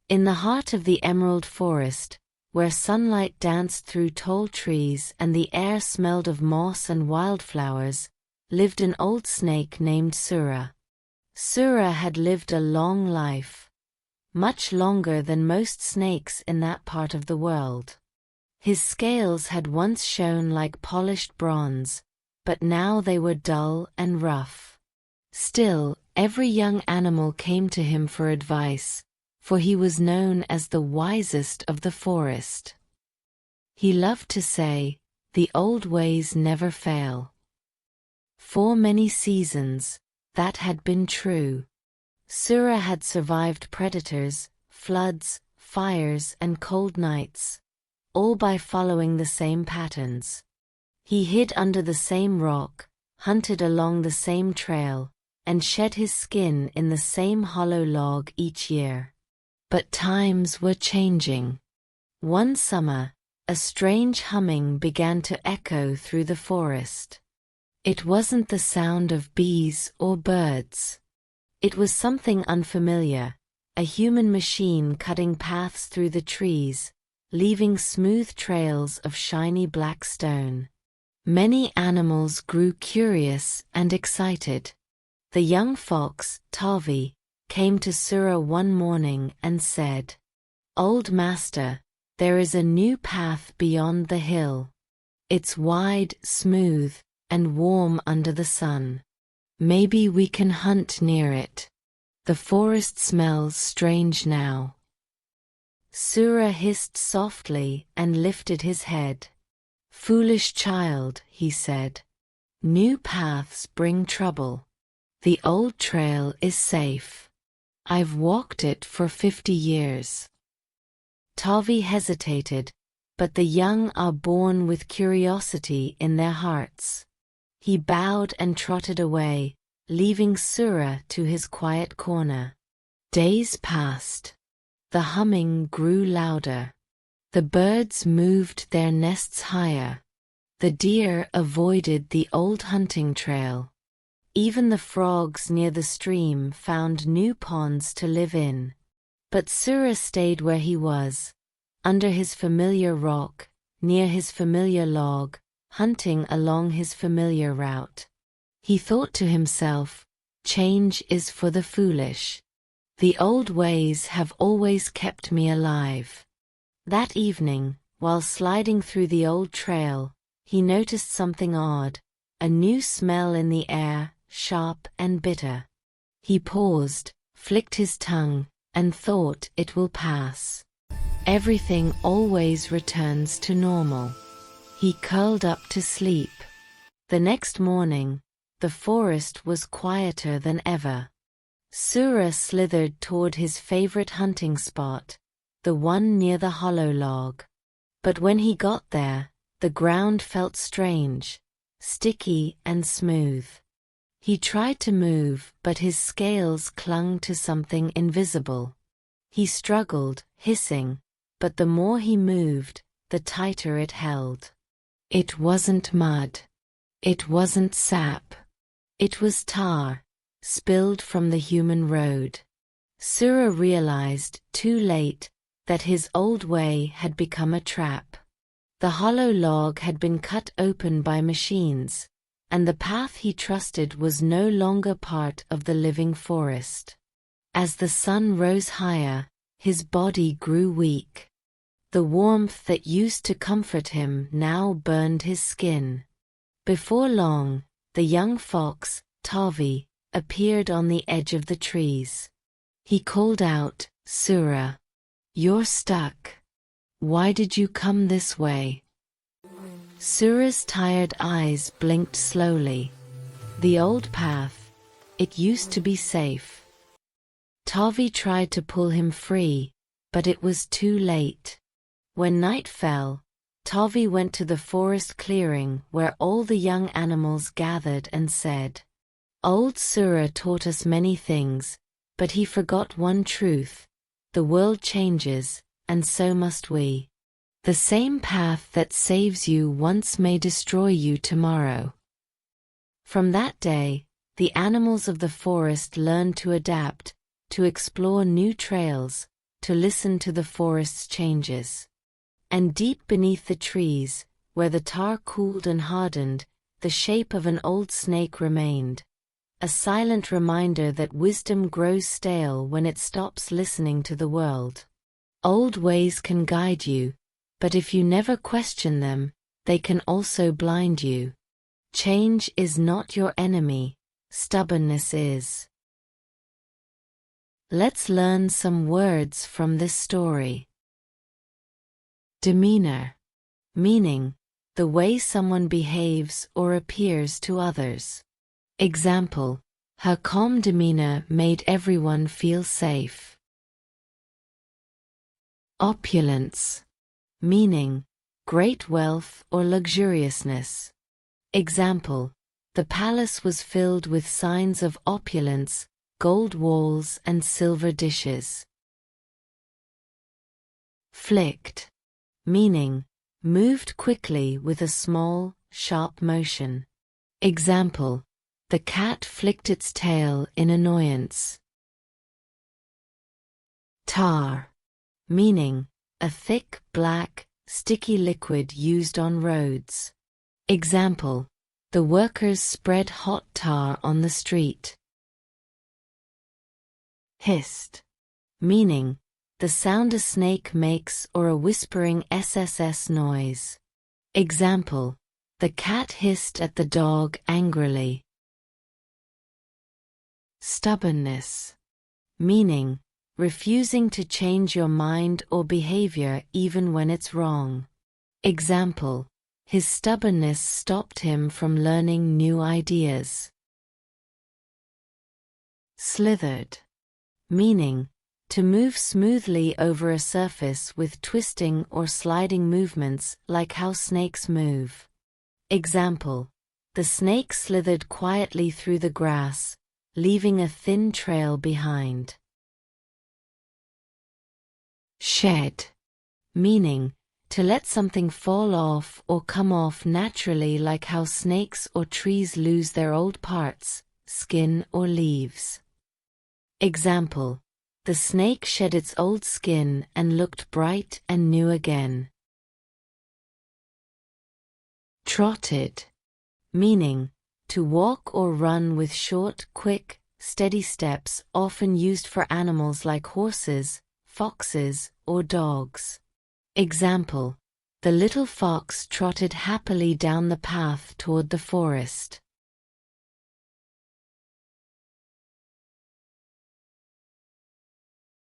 In the heart of the emerald forest, where sunlight danced through tall trees and the air smelled of moss and wildflowers, lived an old snake named Sura. Sura had lived a long life, much longer than most snakes in that part of the world. His scales had once shone like polished bronze, but now they were dull and rough. Still, every young animal came to him for advice, for he was known as the wisest of the forest. He loved to say, "The old ways never fail." For many seasons, that had been true. Sura had survived predators, floods, fires, and cold nights, all by following the same patterns. He hid under the same rock, hunted along the same trail, and shed his skin in the same hollow log each year. But times were changing. One summer, a strange humming began to echo through the forest. It wasn't the sound of bees or birds. It was something unfamiliar, a human machine cutting paths through the trees, leaving smooth trails of shiny black stone. Many animals grew curious and excited. The young fox, Tavi, came to Sura one morning and said, "Old master, there is a new path beyond the hill. It's wide, smooth, and warm under the sun. Maybe we can hunt near it. The forest smells strange now." Sura hissed softly and lifted his head. "Foolish child," he said. "New paths bring trouble. The old trail is safe. I've walked it for 50 years. Tavi hesitated, but the young are born with curiosity in their hearts. He bowed and trotted away, leaving Sura to his quiet corner. Days passed. The humming grew louder. The birds moved their nests higher. The deer avoided the old hunting trail. Even the frogs near the stream found new ponds to live in. But Sura stayed where he was, under his familiar rock, near his familiar log, hunting along his familiar route. He thought to himself, "Change is for the foolish. The old ways have always kept me alive." That evening, while sliding through the old trail, he noticed something odd, a new smell in the air, sharp and bitter. He paused, flicked his tongue, and thought, "It will pass. Everything always returns to normal." He curled up to sleep. The next morning, the forest was quieter than ever. Sura slithered toward his favorite hunting spot, the one near the hollow log. But when he got there, the ground felt strange, sticky and smooth. He tried to move, but his scales clung to something invisible. He struggled, hissing, but the more he moved, the tighter it held. It wasn't mud. It wasn't sap. It was tar, spilled from the human road. Sura realized, too late, that his old way had become a trap. The hollow log had been cut open by machines, and the path he trusted was no longer part of the living forest. As the sun rose higher, his body grew weak. The warmth that used to comfort him now burned his skin. Before long, the young fox, Tavi, appeared on the edge of the trees. He called out, "Sura, you're stuck. Why did you come this way?" Sura's tired eyes blinked slowly. The old path, it used to be safe. Tavi tried to pull him free, but it was too late. When night fell, Tavi went to the forest clearing where all the young animals gathered and said, "Old Sura taught us many things, but he forgot one truth: the world changes, and so must we. The same path that saves you once may destroy you tomorrow." From that day, the animals of the forest learned to adapt, to explore new trails, to listen to the forest's changes. And deep beneath the trees, where the tar cooled and hardened, the shape of an old snake remained, a silent reminder that wisdom grows stale when it stops listening to the world. Old ways can guide you, but if you never question them, they can also blind you. Change is not your enemy, stubbornness is. Let's learn some words from this story. Demeanor, meaning the way someone behaves or appears to others. Example, her calm demeanor made everyone feel safe. Opulence, meaning great wealth or luxuriousness. Example, the palace was filled with signs of opulence, gold walls and silver dishes. Flicked, meaning moved quickly with a small, sharp motion. Example, the cat flicked its tail in annoyance. Tar, meaning a thick, black, sticky liquid used on roads. Example, the workers spread hot tar on the street. Hissed, meaning the sound a snake makes or a whispering SSS noise. Example, the cat hissed at the dog angrily. Stubbornness, meaning refusing to change your mind or behavior even when it's wrong. Example, his stubbornness stopped him from learning new ideas. Slithered, meaning to move smoothly over a surface with twisting or sliding movements like how snakes move. Example, the snake slithered quietly through the grass, leaving a thin trail behind. Shed, meaning to let something fall off or come off naturally like how snakes or trees lose their old parts, skin or leaves. Example, the snake shed its old skin and looked bright and new again. Trotted, meaning to walk or run with short, quick, steady steps often used for animals like horses, foxes, or dogs. Example, the little fox trotted happily down the path toward the forest.